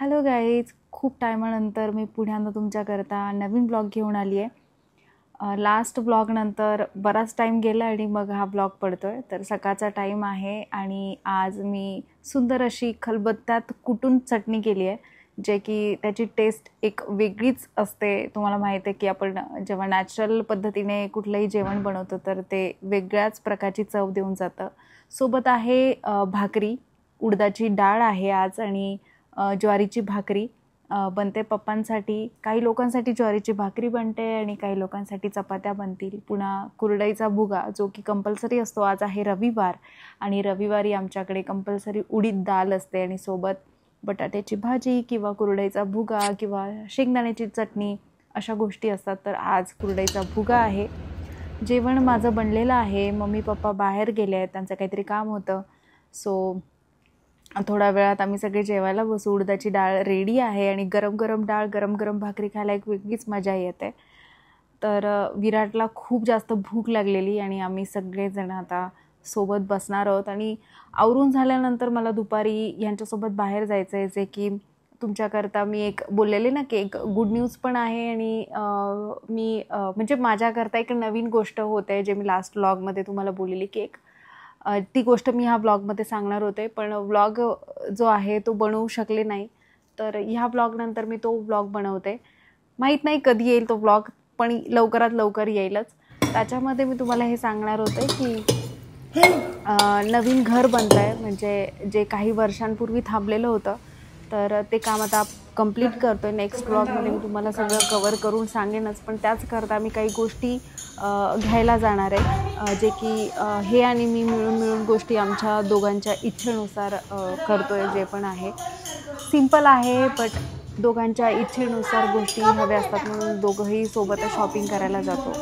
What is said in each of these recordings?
Hello guys, खूप टायमानंतर मी पुन्हा तुमच्याकरता नवीन blog घेऊन आली आहे. लास्ट ब्लॉगनंतर बराच टाईम गेला आणि मग हा ब्लॉग पडतो आहे. तर सकाळचा टाईम आहे आणि आज मी सुंदर अशी खलबत्त्यात कुटून चटणी केली आहे, जे की त्याची टेस्ट एक वेगळीच असते. तुम्हाला माहीत आहे की आपण जेव्हा नॅचरल पद्धतीने कुठलंही जेवण बनवतो तर ते वेगळ्याच प्रकारची चव देऊन जातं. सोबत आहे भाकरी, उडदाची डाळ आहे आज आणि ज्वारीची भाकरी बनते पप्पांसाठी. काही लोकांसाठी ज्वारीची भाकरी बनते आणि काही लोकांसाठी चपात्या बनतील. पुन्हा कुरडईचा भुगा, जो की कंपल्सरी असतो. आज आहे रविवार आणि रविवारी आमच्याकडे कंपल्सरी उडीद डाळ असते आणि सोबत बटाट्याची भाजी किंवा कुरडईचा भुगा किंवा शेंगदाण्याची चटणी अशा गोष्टी असतात. तर आज कुरडईचा भुगा आहे. जेवण माझं बनलेलं आहे. मम्मी पप्पा बाहेर गेले आहेत, त्यांचं काहीतरी काम होतं. सो थोड्या वेळात आम्ही सगळे जेवायला बसू. उडदाची डाळ रेडी आहे आणि गरम गरम डाळ, गरम गरम भाकरी खायला एक वेगळीच मजा येते. तर विराटला खूप जास्त भूक लागलेली आणि आम्ही सगळेजण आता सोबत बसणार आहोत. आणि आवरून झाल्यानंतर मला दुपारी यांच्यासोबत बाहेर जायचं आहे, जे की तुमच्याकरता मी एक बोललेले ना की एक गुड न्यूज पण आहे आणि मी म्हणजे माझ्याकरता एक नवीन गोष्ट होते, जे मी लास्ट व्लॉगमध्ये तुम्हाला बोललेली की एक ती गोष्ट मी ह्या ब्लॉगमध्ये सांगणार होते, पण व्लॉग जो आहे तो बनवू शकले नाही. तर ह्या ब्लॉगनंतर मी तो व्लॉग बनवते. माहीत नाही कधी येईल तो व्लॉग, पण लवकरात लवकर येईलच. त्याच्यामध्ये मी तुम्हाला हे सांगणार होते की नवीन घर बनतं आहे, म्हणजे जे काही वर्षांपूर्वी थांबलेलं होतं तर ते काम आता कंप्लीट करतो आहे. नेक्स्ट ब्लॉगमध्ये मी तुम्हाला सगळं कवर करून सांगेनच, पण त्याचकरता मी काही गोष्टी घ्यायला जाणार आहे, जे की हे आणि मी मिळून गोष्टी आमच्या दोघांच्या इच्छेनुसार करतो आहे. जे पण आहे सिम्पल आहे, बट दोघांच्या इच्छेनुसार गोष्टी हव्या असतात, म्हणून दोघंही सोबतच शॉपिंग करायला जातो.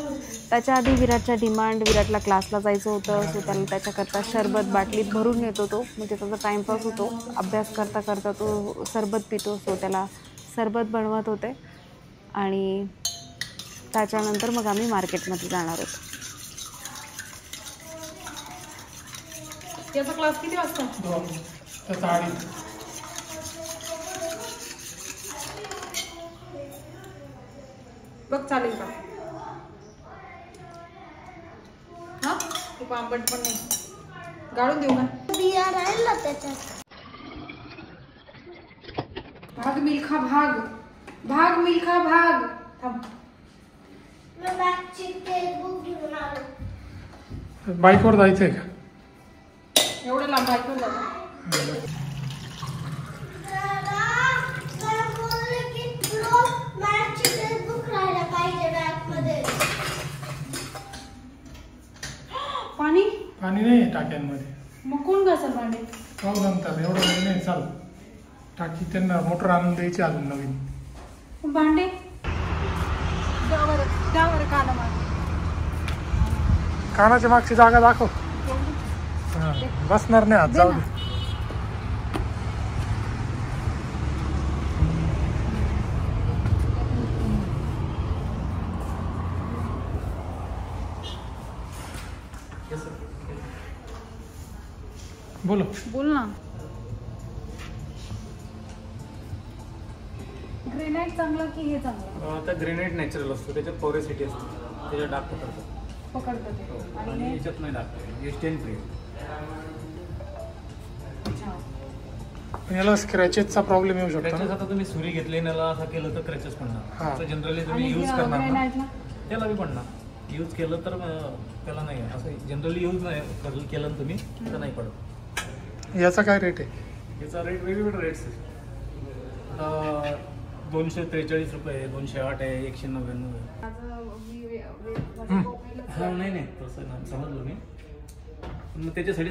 त्याच्या आधी विराटच्या डिमांड, विराटला क्लासला जायचं होतं, सो त्याला त्याच्याकरता सरबत बाटलीत भरून येतो तो, म्हणजे त्याचा टाईमपास होतो. अभ्यास करता करता तो सरबत पितो, सो त्याला सरबत बनवत होते. आणि त्याच्यानंतर मग आम्ही मार्केटमध्ये जाणार आहोत. त्याचा क्लास किती वाजता? बघ चालेल का? हा, खूप आंबट पण नाही, गाळून देऊ का? बिया राहिला त्याच्यात. भाग मिल्खा भाग, भाग मिल्खा भाग. थांब, मी बॅगची बुक घेऊन आलो. बाईकवर जायचंय का? एवढं लांब बाईकवर जातो. पाणी पाणी नाही टाक्यांमध्ये. मग कोण घासल भांडे? पाऊस नंतर एवढं वेळ नाही. चाल, टाकी त्यांना मोटर आणून द्यायची अजून नवीन. भांडे त्यावर काना मार. कानाच्या मागची जागा दाखव. बसणार नाही आज, जाऊ दे. बोलो, बोल ना. ग्रेनाइट चांगला की हे चांगलं? आता ग्रेनाइट नॅचरल असतो, त्याच्यात पोरेसिटी असते, त्याच्यात डाग पकडतं ते. आणि याच्यात नाही डाग, हे स्टेन फ्री. याला स्क्रॅचेसचा प्रॉब्लेम येऊ शकतो क्रॅचेस ना? आता तुम्ही सुरी घेतली याला असं केलं तर क्रॅचेस हा. पडणार. जनरली तुम्ही आणि यूज करणार ना, ग्रेनाइटला त्याला बी पडणार. यूज केलं तर त्याला नाही, असं जनरली यूज नाही केलं तुम्ही तर नाही पडत. याचा काय रेट आहे? याचा रेट वेगवेगळे रेट्स आहे. आता 243 रुपये, 208 आहे, 199 आहे. हा नाही तसं ना, समजलो मी. मग त्याच्यासाठी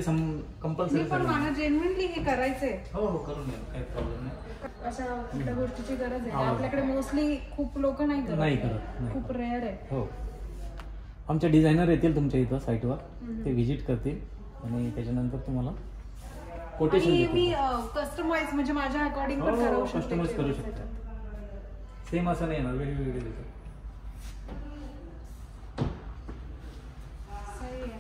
कंपल्सरी पण मला जेन्युइनली हे करायचंय. हो करून घ्या, काही प्रॉब्लेम नाही. अशा कुठल्या गोष्टीची गरज आहे? हो. आपल्याकडे मोस्टली खूप लोक नाही करत, नाही. खूप रेअर आहे. हो, आमचे डिझायनर येतील तुमच्या इथं साईटवर, ते व्हिजिट करतील आणि त्याच्यानंतर तुम्हाला कोटेशन आणि देतील. मी कस्टमाइज म्हणजे माझ्या अकॉर्डिंग पण करू शकते. कस्टमाइज करू शकता. सेम असं नाही येणार, वेगवेगळे देतात. सही आहे.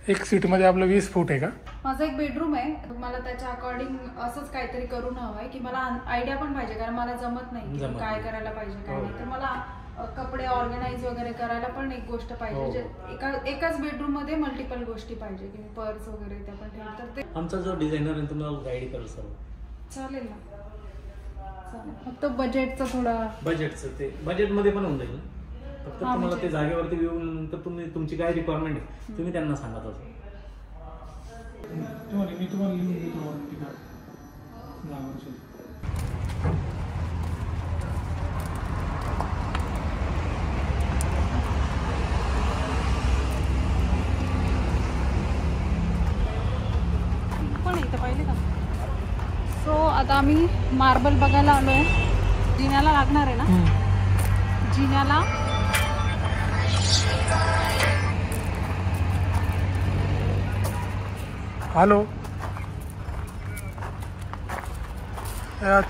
एक सीटमध्ये आपलं 20 फूट आहे का? माझा एक बेडरूम आहे, मला त्याच्या अकॉर्डिंग असंच काहीतरी करून हवं आहे की मला आयडिया पण पाहिजे, कारण मला जमत नाही की काय करायला पाहिजे काय नाही. तर मला कपडे ऑर्गनाइज वगैरे करायला पण एक गोष्ट पाहिजे, एकाच बेडरूम मध्ये मल्टिपल गोष्टी पाहिजे की पर्स वगैरे त्या पण ठेवतात. तर ते आमचा जो डिझायनर आहे तुम्हाला गाईड करेल सर्व. चालेल ना, चालेल. फक्त बजेटचं थोडं, बजेटचं ते बजेटमध्ये पण होऊन जाईल. फक्त तुम्हाला ते जागेवरती येऊन नंतर तुमची काय रिक्वायरमेंट आहे तुम्ही त्यांना सांगा तसं. मी तुम्हाला लिहून देतो तिकडं. पण इथं पाहिले का? सो आता आम्ही मार्बल बघायला आलोय. जिन्याला लागणार आहे ना, जिन्याला हॅलो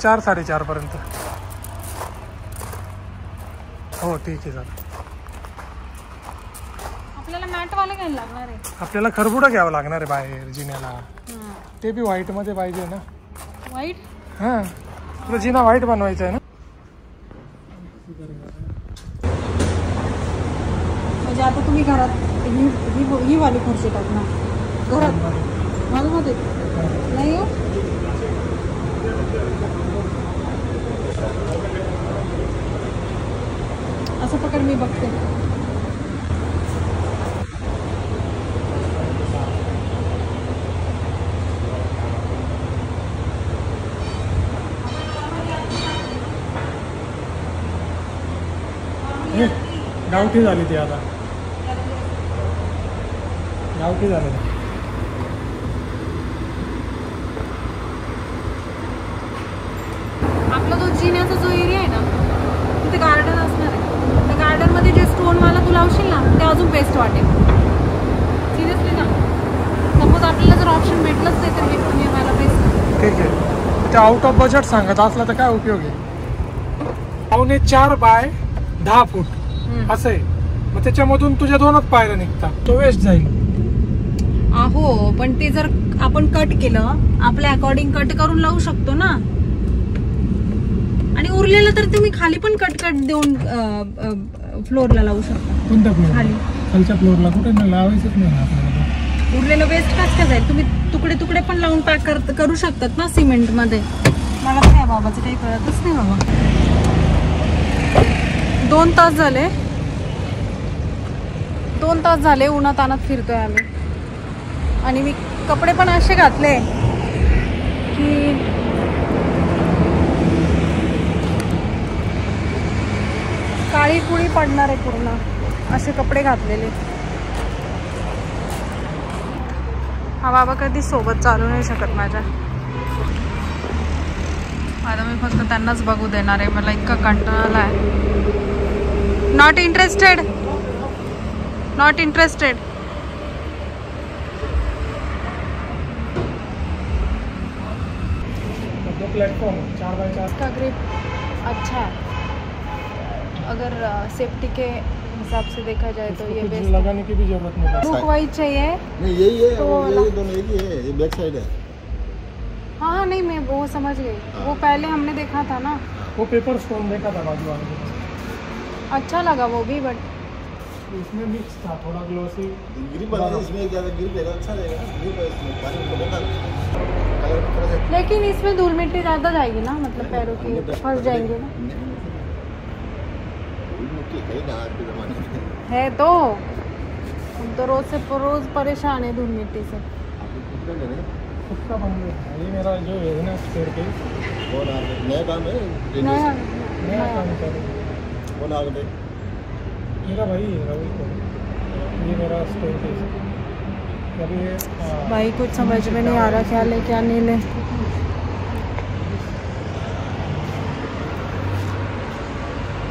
4 साडेचार पर्यंत. हो ठीक आहे चालेल. आपल्याला मॅटवाले घ्यायला लागणार आहे. आपल्याला खरबुडा घ्यावं लागणार आहे बाहेर जिन्याला. ते बी व्हाईट मध्ये पाहिजे ना. व्हाईट? हां तुला जिना व्हाईट बनवायचा आहे ना. म्हणजे आता तुम्ही घरात ही वाली खुर्ची टाकणार घरात हॉलमध्ये नाही हो. असं पकड, मी बघते. गावठी झाली ती आता, गावठी झाली. आपला तो जिन्याचा जो एरिया आहे ना तिथे गार्डन असणार आहे. त्या गार्डनमध्ये जे स्टोनवाला तू लावशील ना ते अजून बेस्ट वाटेल. सिरियसली ना, सपोज आपल्याला जर ऑप्शन भेटलंच नाही तर मी मला बेस्ट. ठीक आहे. ते आउट ऑफ बजेट सांगत असला तर काय उपयोग आहे. 4.25 बाय 10 फूट असं आहे. मग त्याच्यामधून तुझ्या 2च पायऱ्या निघतात, तो वेस्ट जाईल. हो पण ते जर आपण कट केलं आपल्या अकॉर्डिंग कट करून लावू शकतो ना. आणि उरलेलं तर तुम्ही खाली पण कट देऊन फ्लोअरला लावू शकता. कोणत्या फ्लोअर? खाली खालच्या फ्लोअरला कुठे लावायचंच नाही आपल्याला. उरलेलं वेस्ट काय जाईल. तुम्ही तुकडे तुकडे पण लावून पॅक करू शकतात ना सिमेंट मध्ये. मला तर या बाबाचं काही कळतच नाही बाबा. 2 तास झाले, 2 तास झाले उन्हात आणत फिरतोय आम्ही. आणि मी कपडे पण असे घातले की काळी कुळी पडणार आहे पूर्ण. असे कपडे घातलेले. हा बाबा कधी सोबत चालू नाही शकत माझ्या. आता मी फक्त त्यांनाच बघू देणार आहे. मला इतका कंटाळा आहे. Not interested, not interested. Platform 4 by 4 का ग्रिप अच्छा है. अगर सेफ्टी के हिसाब से देखा जाए तो ये बेस्ट. लगाने की भी जरूरत नहीं. लुक वाइज चाहिए. नहीं यही है, तो ये दोनों एक ही है, ये बैक साइड है. हाँ नहीं मैं वो समझ गई. वो पहले हमने देखा था ना, वो पेपर स्टोन देखा था बाजू वाले के. अच्छा लगा वो भी, बट इसमें मिक्स था थोड़ा ग्लॉसी. ग्रिप वाला इसमें क्या ग्रिप है, अच्छा रहेगा. ग्रिप है इसमें, पानी को लेकर कलर थोड़ा सा. लेकिन इसमें धूल मिट्टी ज़्यादा जाएगी ना, मतलब पैरों की फंस जाएंगे ना. है ना आज के ज़माने में. है तो हम तो रोज परेशान है धूल मिट्टी से. उसका बन गया. ये मेरा जो है ना स्टेयर के कौन आ गया, नया काम है. नया काम कर रहे. कौन आ गए. मेरा भाई है राहुल को. ये मेरा स्टेयर के अभी भाई कुछ समझ में नहीं आ रहा क्या ले क्या नहीं ले.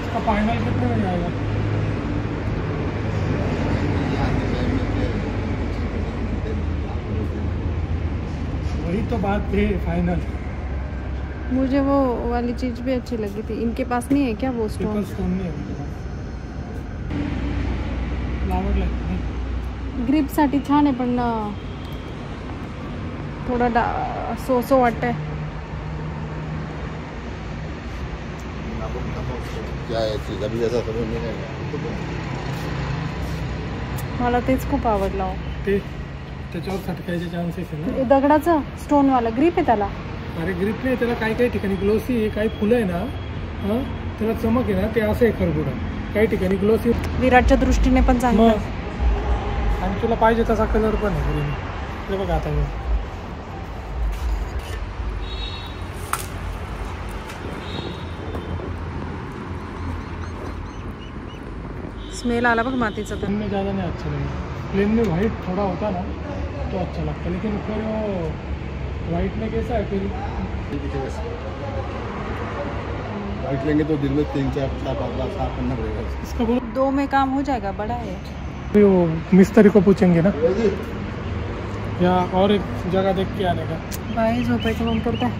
इसका फाइनल कितने में जाएगा? वही तो बात है फाइनल. मुझे वो वाली चीज़ भी अच्छी लगी थी. इनके पास नहीं है क्या वो पेपर स्टोन? स्टोन नहीं है उनके पास. फ्लावर लगते हैं. ग्रिपसाठी छान आहे पण थोडं सो वाटतंय. मला तेच खूप आवडलं. ते त्याच्यावर फटकायचे चान्सेस आहे ना. दगडाचं स्टोनवाला ग्रिप आहे त्याला. अरे ग्रिप नाही त्याला, काही काही ठिकाणी ग्लोसी आहे, काही फुलं आहे ना त्याला चमक आहे ना, ते असं आहे खरबुडा. काही ठिकाणी ग्लोसी विराटच्या दृष्टीने पण चांगलं. आणि तुला पाहिजे तसा कलर पण आहे ग्रीन. ते बघा आता स्मेल आला बघ मातीचा. प्लेन में ज़्यादा नहीं अच्छा लगे. प्लेन में वाइट थोड़ा होता ना तो अच्छा लगता, लेकिन फिर वो वाइट में कैसा है फिर वाइट लेंगे तो दिन में 3-4 साफ करना पड़ेगा. इसका बोलो 2 में काम हो जाएगा, बड़ा है. वो मिस्त्री को पूछेंगे ना, या और एक जगह देख के आने का. बाई झोपायचं मन करताय.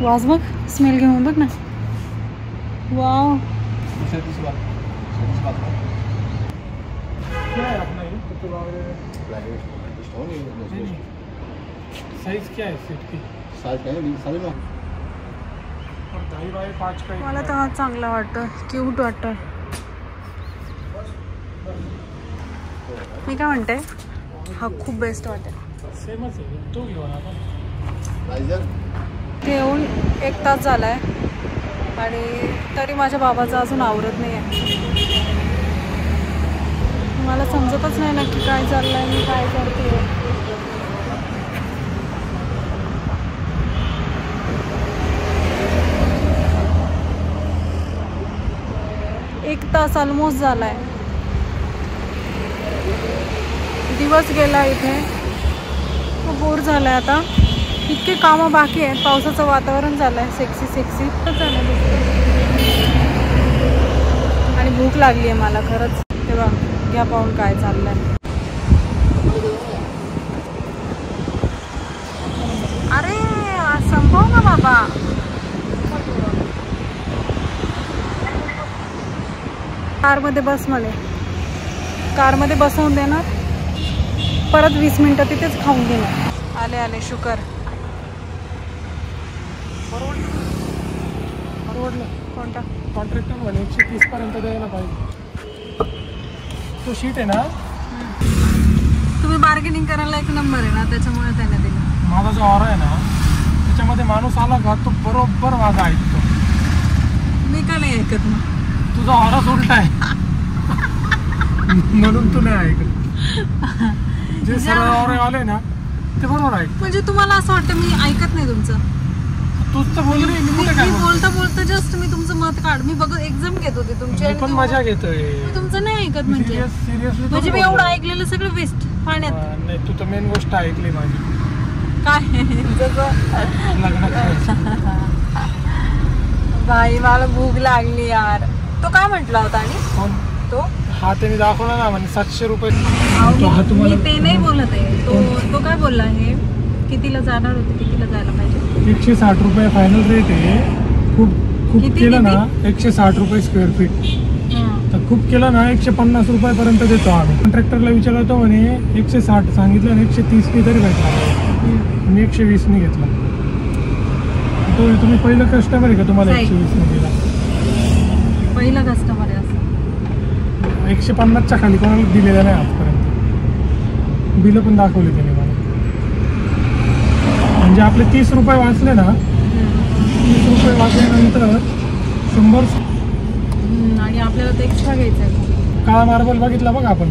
वास बघ, स्मेल घेऊन बघ ना. वाव. क्या है अपना ये साइज क्या है सीट की? साइज क्या है? 9.5 और 2.5 का मला तर हा चांगला वाटतं, क्यूट वाटतं. मी काय म्हणते, हा खूप बेस्ट वाटेल. सेमच आहे तो घेऊन आपण. ते येऊन 1 तास झालाय आणि तरी माझ्या बाबाचं अजून आवरत नाही आहे. मला समजतच नाही नक्की काय चाललंय, मी काय करते. एक तास ऑलमोस्ट झालाय. दिवस गेला इथे, खूप बोर झालाय आता. इतके कामं बाकी आहेत. पावसाचं वातावरण झालंय, सेक्सी आणि भूक लागली आहे मला खरंच. तेव्हा घ्या पाहून काय चाललंय. अरे संपव ना बाबा. कारमध्ये बस म्हणे. कारमध्ये बसवून देणार, परत 20 मिनिटं तिथेच खाऊन घेणार. आले शुकर. परवडलं. कोणता? कॉन्ट्रॅक्टर म्हणे 130 पर्यंत द्यायला पाहिजे. तो शीट आहे ना, तुम्ही बार्गेनिंग करायला एक नंबर आहे ना, त्याच्यामुळे त्याने दिला. माझा जो ऑरा आहे ना, त्याच्यामध्ये माणूस आला का तो बरोबर माझा ऐकतो. मी का नाही ऐकत मग? तुझा ऑराच उलटा आहे म्हणून तू नाही ऐकत. जे सरळ ऑरे आले ना ते बरोबर ऐक. म्हणजे तुम्हाला असं वाटतं मी ऐकत नाही तुमचं? तूच तर बोल रे. मी बोलता जस्ट मी तुमचं मत काढ. मी बघ एक्झाम घेत होते तुमची, पण मजा घेतोय. मी तुमचं नाही ऐकत. म्हणजे सिरियसली म्हणजे मी एवढं ऐकलेलं सगळं वेस्ट पाण्यात. नाही, तू तर मेन गोष्ट ऐकली माझी. काय लग्नात बाई मला भूक लागली यार. तो काय म्हटला होता? आणि तो हा त्यांनी दाखवला ना म्हणे 700 रुपये. मी ते नाही बोलत आहे. तो काय बोलला? हे कितीला जाणार होते, कितीला जायला पाहिजे? 160 रुपये फायनल रेट आहे. खूप केलं ना 160 रुपये स्क्वेअर फीट. तर खूप केलं ना 150 रुपयापर्यंत देतो आम्ही. कॉन्ट्रॅक्टरला विचारतो म्हणे 160 सांगितलं आणि 130 मी तरी भेटला. मी 120 ने घेतला. तो तुम्ही पहिलं कस्टमर आहे का तुम्हाला 120 ने दिला? पहिला कस्टमर आहे असं. 150च्या खाली कोणाला दिलेलं नाही आजपर्यंत. बिलं पण दाखवली त्याने मला. म्हणजे आपले 30 रुपये वाचले ना, 30 रुपये वाचल्यानंतर 100. आणि आपल्याला ते एक्स्ट्रा घ्यायचं आहे. काळा मार्बल बघितला बघा आपण,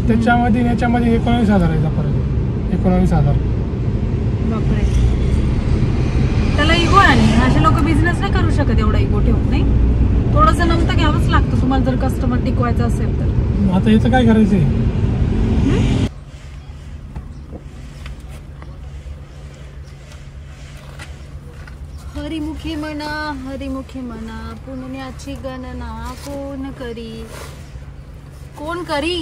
त्याच्यामध्ये याच्यामध्ये 19,000 आहे फरक. 19,000. बापरे. त्याला इगो आहे. असे लोक बिझनेस नाही करू शकत एवढा इगो ठेवून. नाही, थोडंसं नमतं घ्यावंच लागतं तुम्हाला जर कस्टमर टिकवायचं असेल तर. आता याचं काय करायचंय? हरिमुखी म्हणा पुण्याची गणना कोण करी? कोण करी?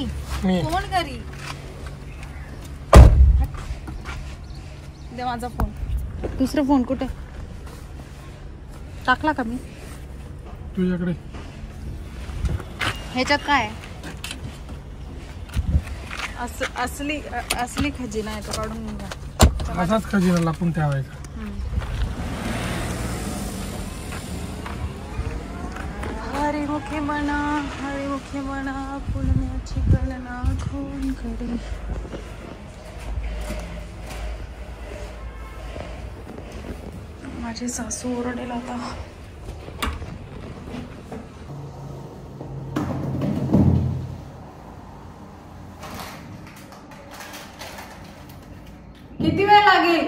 दे माझा फोन. दुसरा फोन कुठे टाकला का मी? तुझ्याकडे ह्याच्यात काय आहे? असली खजिना आहे तो, काढून घ्या. असाच खजिना लपून ठेवायचा. हरिमुखे म्हणा पुण्याची गणना कोण करी. माझी सासू ओरडेल आता. किती वेळ लागेल?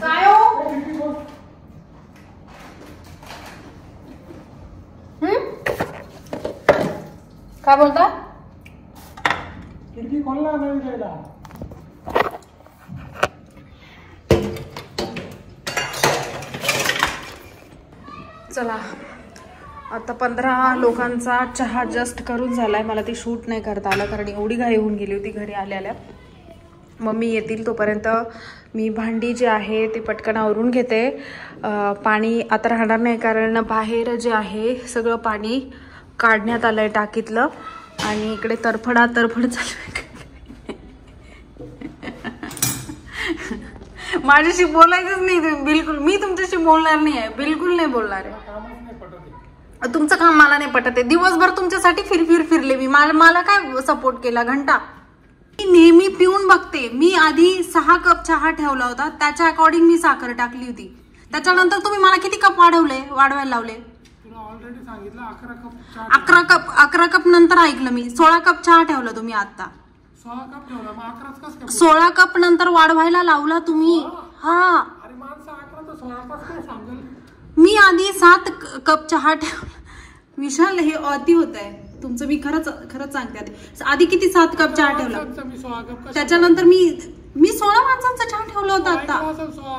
काय हो? काय बोलता? खिडकी खोलला नाही जायला. चला आता 15 लोकांचा चहा जस्ट करून झालाय. मला ती शूट नाही करता आलं कारण एवढी घाई होऊन गेली होती घरी आल्या. मम्मी येतील तोपर्यंत मी भांडी जे आहे ते पटकन आवरून घेते. पाणी आता राहणार नाही कारण बाहेर जे आहे सगळं पाणी काढण्यात आलंय टाकीतलं आणि इकडे तडफड चालू आहे. माझ्याशी बोलायचंच नाही तुम्ही बिलकुल. मी तुमच्याशी बोलणार नाही आहे, बिलकुल नाही बोलणार आहे. तुमचं काम मला नाही पटत आहे. दिवसभर तुमच्यासाठी फिरले मी. मला काय सपोर्ट केला घंटा. मी नेहमी पिऊन बघते. मी आधी 6 कप चहा ठेवला होता, त्याच्या अकॉर्डिंग मी साखर टाकली होती. त्याच्यानंतर तुम्ही मला किती कप वाढवायला लावले? ऑलरेडी सांगितलं 11 कप नंतर ऐकलं मी. 16 कप चहा ठेवला तुम्ही आता. 16 कप ठेवला, मग 11च कसं काय? 16 कप नंतर वाढवायला लावला तुम्ही. हा अरे माणसं 11 तर 16 कसं काय सांगेल? मी आधी 7 कप चहा ठेवला. विशाल हे अति होत आहे तुमचं. मी खरंच सांगते. आधी किती 7 कप चहा ठेवला, मी 16 कप त्याच्यानंतर मी 16 माणसांचा चहा ठेवला होता आता.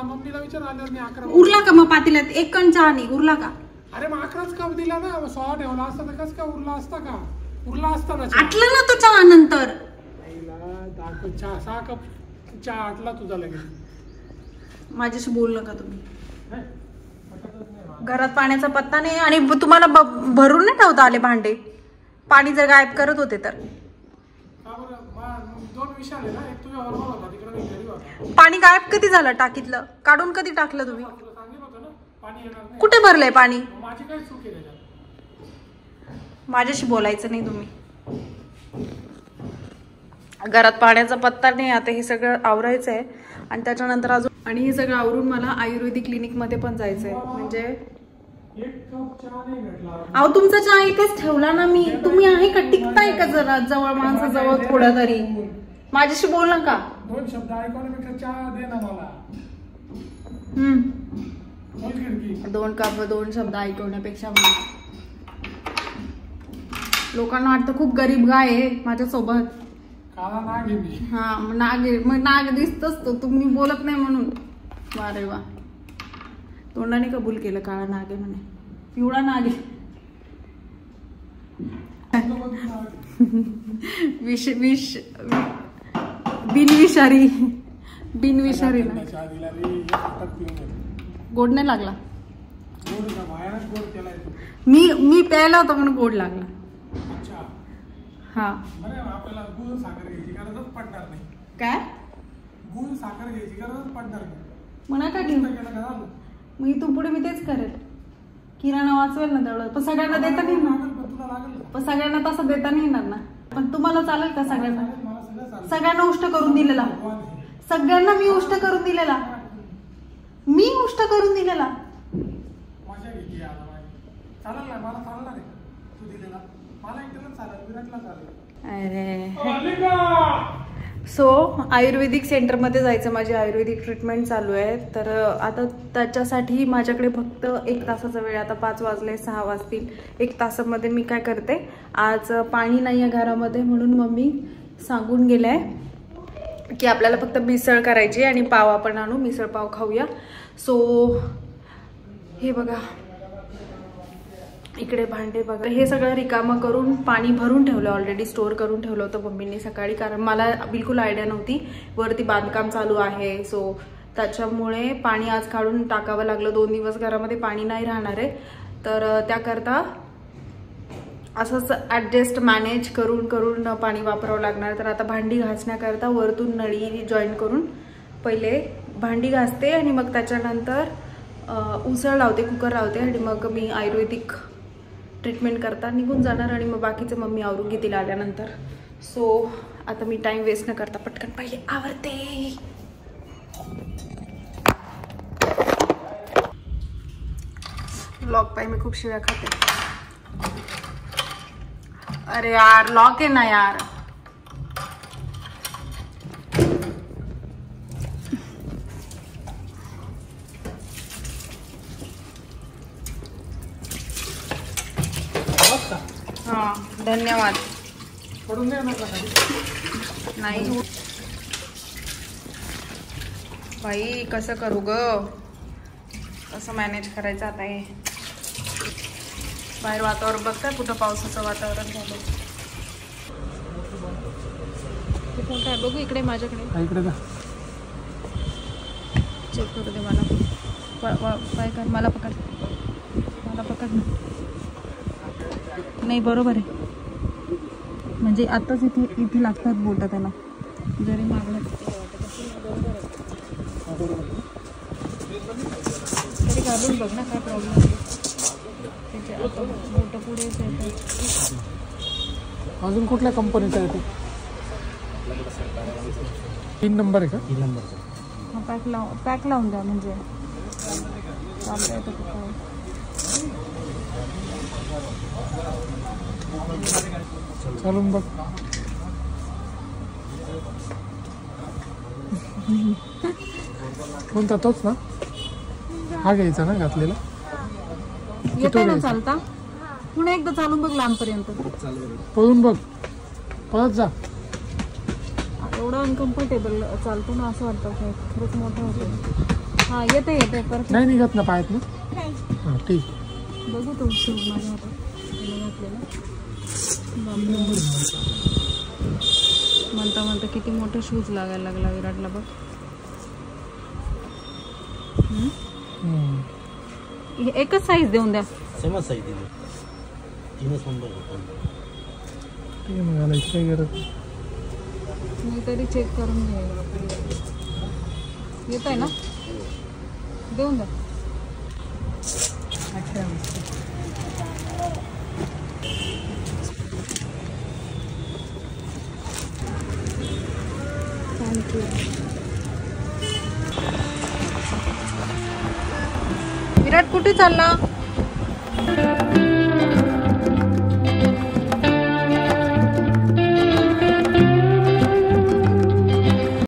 मम्मीला विचार आल्यावर मी 11 उरला का मग पातेल्यात? 1 कण चहा नाही उरला का? अरे मग 11च कप दिला ना, 16 ठेवला असता तर कसं काय उरला असता का? उरला असता ना. आटलं ना तो चहा नंतर. 6 कप चहा आटला तुझा लगेच. माझ्याशी बोल नका तुम्ही. घरात पाण्याचा पत्ता नाही आणि तुम्हाला भरून नाही ठेवता आले भांडे. पाणी जर गायब करत होते तर. 2 विषय आले ना, एक तुझ्या बरोबर होता तिकडे घरी होता. पाणी गायब कधी झालं टाकीतलं? काढून कधी टाकलं तुम्ही? सांगितलं होतं ना पाणी येणार नाही. कुठे भरलंय पाणी? माझी काय चूक आहे त्याच्यात? माझ्याशी बोलायचं नाही तुम्ही. घरात पाण्याचा पत्ता नाही. आता हे सगळं आवरायचं आहे आणि त्याच्यानंतर अजून आणि हे सगळं आवरून मला आयुर्वेदिक क्लिनिक मध्ये पण जायचंय. म्हणजे 1 कप चहा नाही भेटला. अहो तुमचा चहा इथेच ठेवला ना मी. तुम्ही आहे का? टिकताय का जरा जवळ माणसाजवळ थोडा तरी? माझ्याशी बोल नका. 2 शब्द ऐकवण्यापेक्षा चहा दे ना मला. बोल खिडकी. 2 शब्द ऐकवण्यापेक्षा लोकांना वाटतं खूप गरीब गाय आहे माझ्यासोबत. काला नाग आहे मी. हा मग नाग दिसतच तो. तुम्ही बोलत नाही म्हणून. वारे वा, तोंडाने कबूल केलं काळा नाग आहे म्हणे. पिवळा नाग आहे. बिनविषारी ना. चहा दिला रे, एक हातात पिऊन घे. गोड नाही लागला. गोड का? बाहेरच गोड केलाय तू. मी प्यायला होता म्हणून गोड लागला. अच्छा. हा बरं, आपल्याला गुळ साखर घ्यायची गरजच पडणार नाही. काय? गुळ साखर घ्यायची गरजच पडणार नाही. म्हणा का घेऊ? केलं का झालं? मग इथून पुढे मी तेच करेल. किराणा वाचवेल ना तेवढं. पण सगळ्यांना देता नाही ना. तुला लागेल का? पण सगळ्यांना तसं देता नाही येणार ना. पण तुम्हाला चालेल का? सगळ्यांना मला सगळं चालेल. सगळ्यांना उष्ट करून दिलेला. सगळ्यांना मी उष्ट करून दिलेला. मजा घेतली आता माझी. चालेल ना, मला चालणार आहे तू दिलेला. मला एकट्याला चालेल, विराटला चालेल. अरे सो आयुर्वेदिक सेंटरमध्ये जायचं. माझी आयुर्वेदिक ट्रीटमेंट चालू आहे. तर आता त्याच्यासाठी माझ्याकडे फक्त 1 तासाचा वेळ. आता 5 वाजले, 6 वाजतील. 1 तासामध्ये मी काय करते, आज पाणी नाही आहे घरामध्ये म्हणून मम्मी सांगून गेलंय की आपल्याला फक्त मिसळ करायची आणि पाव आपण आणू, मिसळ पाव खाऊया. सो हे बघा इकडे भांडे बघा. हे सगळं रिकामं करून पाणी भरून ठेवलं. ऑलरेडी स्टोअर करून ठेवलं होतं मम्मीने सकाळी. कारण मला बिलकुल आयडिया नव्हती. वरती बांधकाम चालू आहे. सो त्याच्यामुळे पाणी आज काढून टाकावं लागलं. 2 दिवस घरामध्ये पाणी नाही राहणार आहे. तर त्याकरता असंच ॲडजस्ट मॅनेज करून पाणी वापरावं लागणार. तर आता भांडी घासण्याकरता वरतून नळी जॉईन करून पहिले भांडी घासते आणि मग त्याच्यानंतर उसळ लावते, कुकर लावते आणि मग मी आयुर्वेदिक ट्रीटमेंट करता निघून जाणार आणि मग बाकीचं मम्मी आवरून घेतील आल्यानंतर. सो आता मी टाइम वेस्ट न करता पटकन पहिले आवरते. लॉक पाहिजे, मी खूप शिव्या खाते. अरे यार लॉक आहे ना यार. हा धन्यवाद. पडून द्या म्हटलं खाली. नाही बाई कसं करू ग, कसं मॅनेज करायचं आता. हे बाहेर वातावरण बघताय, कुठं पावसाचं वातावरण झालं. ते कोणतं आहे बघू इकडे माझ्याकडे. इकडे जा. चेक करू दे मला. पाय कर, मला पकड, मला पकड ना. नाही बरोबर आहे, म्हणजे आत्ताच इथे लागतात बोट त्याला, जरी मागणं तरी घालून बघ ना, काय प्रॉब्लेम आहे. त्याचे आता बोट पुढेच येतात. अजून कुठल्या कंपनीचा आहे तो? 3 नंबर आहे का? 3 नंबरचा. हा पॅक लावून द्या म्हणजे चालतंय. तर काय चालून बघ. कोणता? तोच ना, हा घ्यायचा ना घातलेला. येते ना चालता. पुन्हा एकदा चालून बघ लांबपर्यंत. पळून बघ, पळत जा. एवढं अनकम्फर्टेबल चालतो ना, असं वाटतं काय खरंच मोठं होतं. हा येते परत. नाही निघत ना पायात ना. हां ठीक. बघू तो शूज माझ्या हातात घातलेला. म्हणता किती मोठं शूज लागायला लागला विराटला बघ. एकच साईज देऊन द्या. सेमच साईज दिली. 3 नंबर ठीक आहे, मला इथे काही गरज मी तरी चेक करून घ्यायला. येत आहे ना, देऊन द्या. थँक्यू. विराट कुठे चालला?